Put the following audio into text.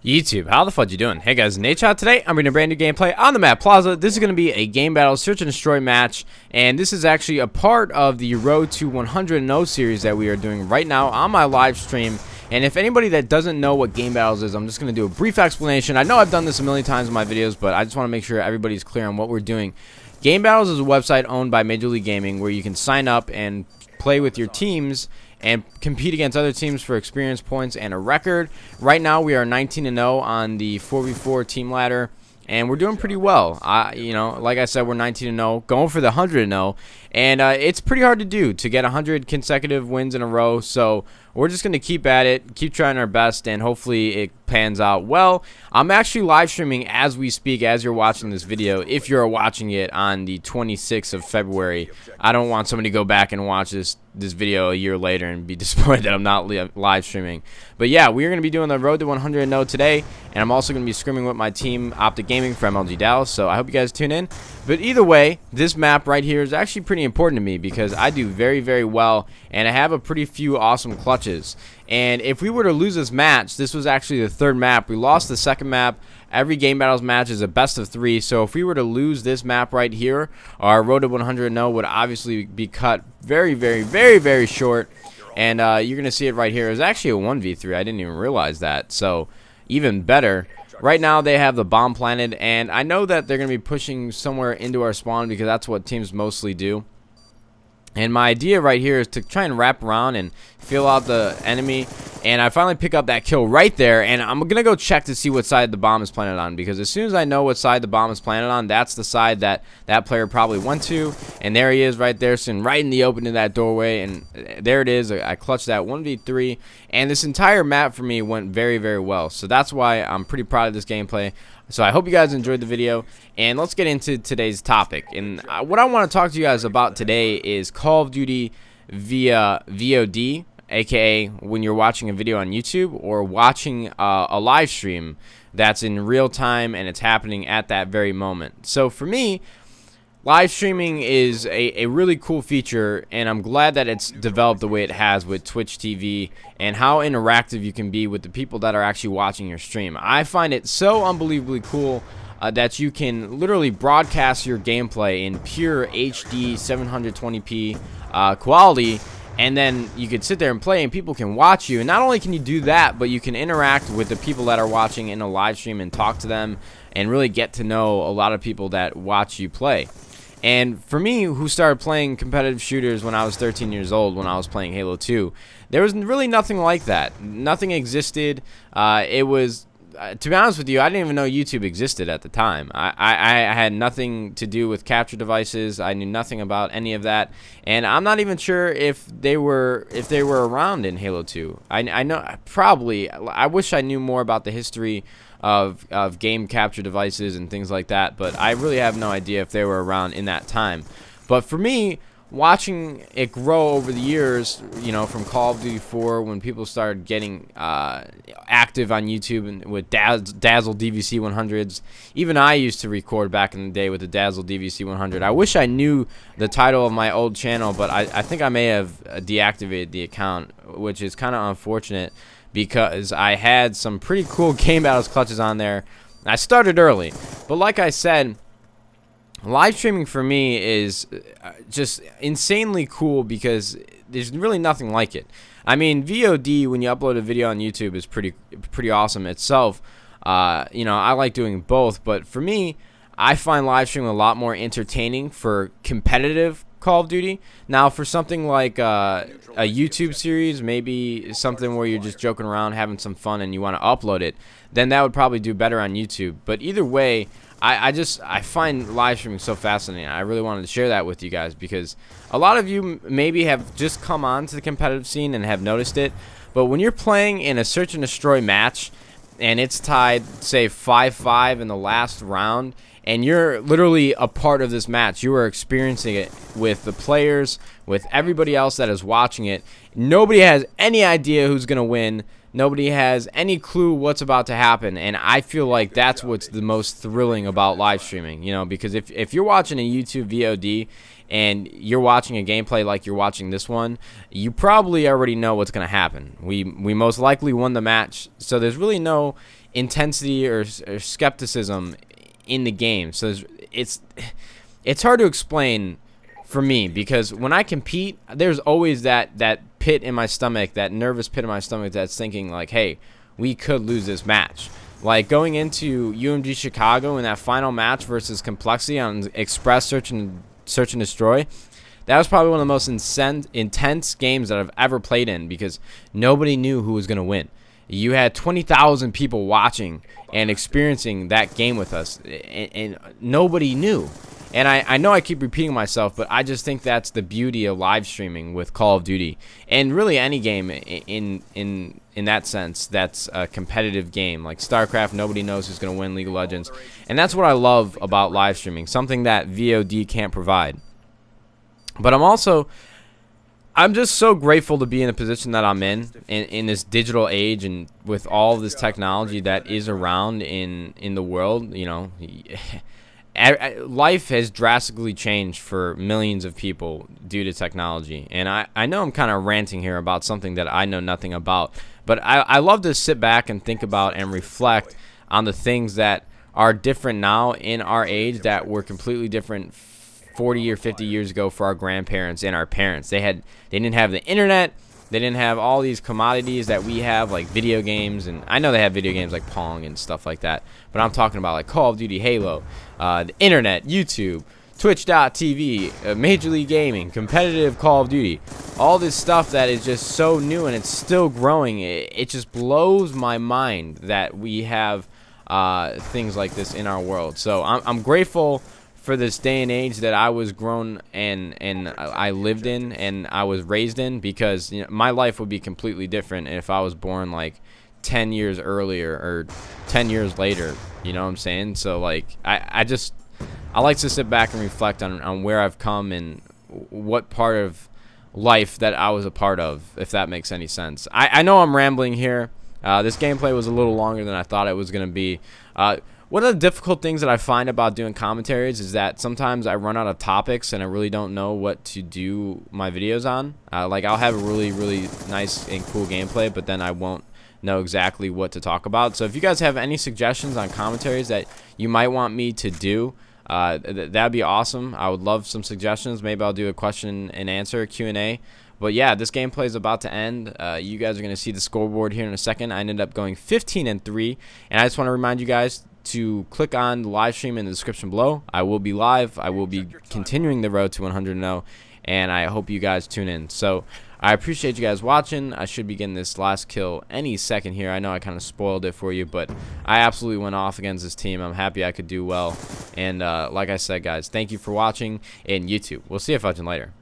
YouTube, how the fudge you doing? Hey guys, Nadeshot. Today I'm bringing a brand new gameplay on the map Plaza. This is going to be a game battle search and destroy match, and this is actually a part of the Road to 100-0 series that we are doing right now on my live stream. And if anybody that doesn't know what game battles is, I'm just going to do a brief explanation. I know I've done this a million times in my videos, but I just want to make sure everybody's clear on what we're doing. Game Battles is a website owned by Major League Gaming where you can sign up and play with your teams and compete against other teams for experience points and a record. Right now we are 19-0 on the 4v4 team ladder, and we're doing pretty well. Like I said, we're 19-0, going for the 100-0, and it's pretty hard to do to get 100 consecutive wins in a row. So we're just going to keep at it, keep trying our best, and hopefully it pans out well. I'm actually live streaming as we speak, as you're watching this video, if you're watching it on the 26th of February. I don't want somebody to go back and watch this video a year later and be disappointed that I'm not live streaming. But yeah, we're going to be doing the Road to 100-0 today, and I'm also going to be scrimming with my team, Optic Gaming from MLG Dallas, so I hope you guys tune in. But either way, this map right here is actually pretty important to me because I do very, very well, and I have a pretty few awesome clutches. And if we were to lose this match, this was actually the third map. We lost the second map. Every Game Battles match is a best of 3, so if we were to lose this map right here, our Road to 100-0 would obviously be cut very, very, very, very short. And you're going to see it right here. It was actually a 1v3. I didn't even realize that, so even better. Right now they have the bomb planted, and I know that they're going to be pushing somewhere into our spawn because that's what teams mostly do. And my idea right here is to try and wrap around and feel out the enemy. And I finally pick up that kill right there. And I'm going to go check to see what side the bomb is planted on. Because as soon as I know what side the bomb is planted on, that's the side that that player probably went to. And there he is right there, sitting right in the open of that doorway. And there it is. I clutched that 1v3. And this entire map for me went very, very well. So that's why I'm pretty proud of this gameplay. So I hope you guys enjoyed the video, and let's get into today's topic. And what I want to talk to you guys about today is Call of Duty via VOD, aka when you're watching a video on YouTube or watching a live stream that's in real time and it's happening at that very moment. So for me, live streaming is a really cool feature, and I'm glad that it's developed the way it has with Twitch TV and how interactive you can be with the people that are actually watching your stream. I find it so unbelievably cool that you can literally broadcast your gameplay in pure HD 720p quality, and then you can sit there and play and people can watch you. And not only can you do that, but you can interact with the people that are watching in a live stream and talk to them and really get to know a lot of people that watch you play. And for me, who started playing competitive shooters when I was 13 years old, when I was playing Halo 2, there was really nothing like that. Nothing existed. It was, to be honest with you, I didn't even know YouTube existed at the time. I had nothing to do with capture devices. I knew nothing about any of that, and I'm not even sure if they were around in Halo 2. I know probably. I wish I knew more about the history of game capture devices and things like that, but I really have no idea if they were around in that time. But for me, watching it grow over the years, you know, from Call of Duty 4, when people started getting active on YouTube and with Dazzle DVC 100s, even I used to record back in the day with the Dazzle DVC 100. I wish I knew the title of my old channel, but I think I may have deactivated the account, which is kind of unfortunate, because I had some pretty cool Game Battles clutches on there. I started early, but like I said, live streaming for me is just insanely cool because there's really nothing like it. I mean, VOD, when you upload a video on YouTube, is pretty awesome itself. I like doing both, but for me, I find live streaming a lot more entertaining for competitive Call of Duty. Now, for something like a YouTube series, maybe something where you're just joking around, having some fun, and you want to upload it, then that would probably do better on YouTube. But either way, I find live streaming so fascinating. I really wanted to share that with you guys because a lot of you maybe have just come on to the competitive scene and have noticed it. But when you're playing in a search and destroy match and it's tied, say, 5-5 in the last round, and you're literally a part of this match, you are experiencing it with the players, with everybody else that is watching it. Nobody has any idea who's going to win. Nobody has any clue what's about to happen, and I feel like that's what's the most thrilling about live streaming, you know, because if you're watching a YouTube VOD and you're watching a gameplay like you're watching this one, you probably already know what's going to happen. We most likely won the match, so there's really no intensity or skepticism in the game. So it's hard to explain for me, because when I compete, there's always that pit in my stomach, that nervous pit in my stomach that's thinking like, hey, we could lose this match. Like going into UMG Chicago in that final match versus Complexity on Express Search and Destroy, that was probably one of the most intense games that I've ever played in, because nobody knew who was going to win. You had 20,000 people watching and experiencing that game with us, and nobody knew. And I know I keep repeating myself, but I just think that's the beauty of live streaming with Call of Duty, and really any game in that sense that's a competitive game. Like StarCraft, nobody knows who's going to win. League of Legends. And that's what I love about live streaming, something that VOD can't provide. But I'm just so grateful to be in the position that I'm in this digital age, and with all this technology that is around in the world. You know, life has drastically changed for millions of people due to technology. And I know I'm kind of ranting here about something that I know nothing about, but I love to sit back and think about and reflect on the things that are different now in our age that were completely different 40 or 50 years ago for our grandparents and our parents. They didn't have the internet. They didn't have all these commodities that we have, like video games. And I know they have video games like Pong and stuff like that, but I'm talking about like Call of Duty, Halo, the internet, YouTube, Twitch.tv, Major League Gaming, competitive Call of Duty, all this stuff that is just so new and it's still growing. It just blows my mind that we have things like this in our world. So I'm grateful for this day and age that I was grown and I lived in and I was raised in, because you know, my life would be completely different if I was born like 10 years earlier or 10 years later. You know what I'm saying? So like I like to sit back and reflect on where I've come and what part of life that I was a part of, if that makes any sense. I know I'm rambling here. This gameplay was a little longer than I thought it was going to be. One of the difficult things that I find about doing commentaries is that sometimes I run out of topics and I really don't know what to do my videos on. Like I'll have a really, really nice and cool gameplay, but then I won't know exactly what to talk about. So if you guys have any suggestions on commentaries that you might want me to do, that'd be awesome. I would love some suggestions. Maybe I'll do a question and answer, Q&A. But yeah, this gameplay is about to end. You guys are going to see the scoreboard here in a second. I ended up going 15-3, and I just want to remind you guys to click on the live stream in the description below. I will be live. I will be continuing the road to 100-0, and I hope you guys tune in. So I appreciate you guys watching. I should be getting this last kill any second here. I know I kind of spoiled it for you, but I absolutely went off against this team. I'm happy I could do well. And like I said, guys, thank you for watching in YouTube. We'll see you fudging later.